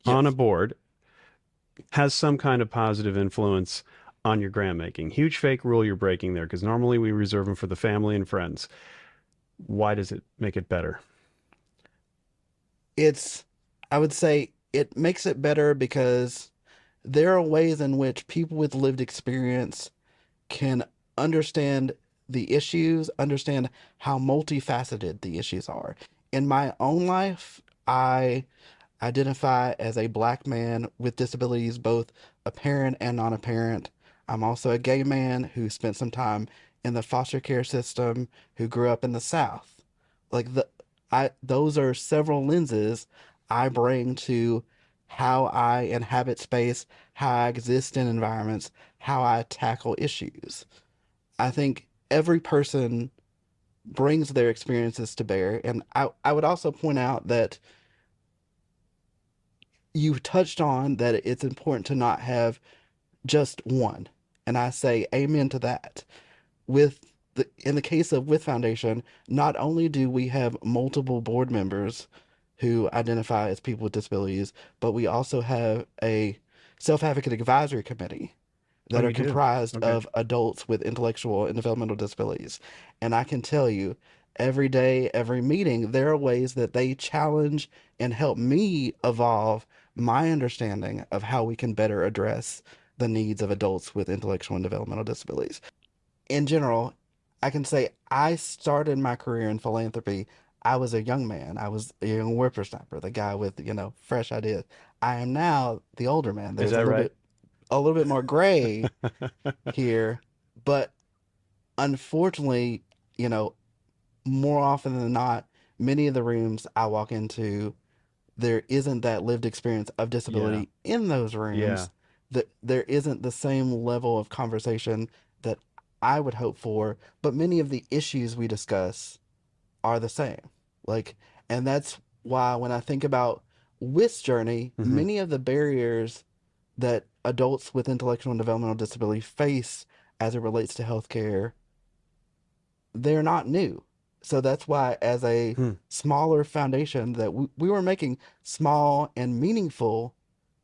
on a Yes. board has some kind of positive influence on your grant making. Huge fake rule you're breaking there because normally we reserve them for the family and friends. Why does it make it better? It's, I would say it makes it better because there are ways in which people with lived experience can understand the issues, understand how multifaceted the issues are. In my own life, I identify as a black man with disabilities, both apparent and non apparent. I'm also a gay man who spent some time in the foster care system, who grew up in the South. Like those are several lenses I bring to how I inhabit space, how I exist in environments, how I tackle issues. I think every person brings their experiences to bear. And I would also point out that you touched on that it's important to not have just one. And I say amen to that. With in the case of With Foundation, not only do we have multiple board members who identify as people with disabilities, but we also have a self-advocate advisory committee Oh, that are you do? comprised Okay. of adults with intellectual and developmental disabilities. And I can tell you, every day, every meeting, there are ways that they challenge and help me evolve my understanding of how we can better address the needs of adults with intellectual and developmental disabilities. In general, I can say I started my career in philanthropy. I was a young man. I was a young whippersnapper, the guy with, fresh ideas. I am now the older man. Is There's that right? a little bit more gray here, but unfortunately, you know, more often than not, many of the rooms I walk into, there isn't that lived experience of Yeah. disability in those Yeah. rooms. That there isn't the same level of conversation that I would hope for, but many of the issues we discuss are the same. Like, and that's why when I think about WIS journey, Hmm. many of the barriers that adults with intellectual and developmental disability face as it relates to healthcare, they're not new. So that's why, as a Hmm. smaller foundation, that we were making small and meaningful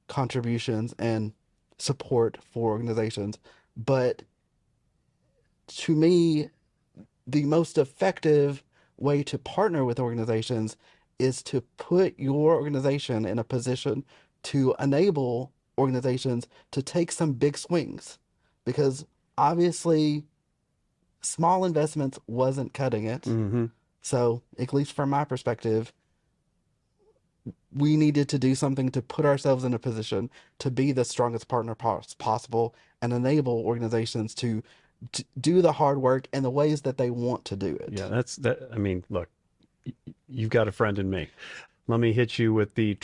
contributions and support for organizations. But to me, the most effective way to partner with organizations is to put your organization in a position to enable organizations to take some big swings. Because obviously, small investments wasn't cutting it. Hmm. So, at least from my perspective, we needed to do something to put ourselves in a position to be the strongest partner possible and enable organizations to do the hard work in the ways that they want to do Yeah, it. that's that. I mean, look, you've got a friend in me. Let me hit you with the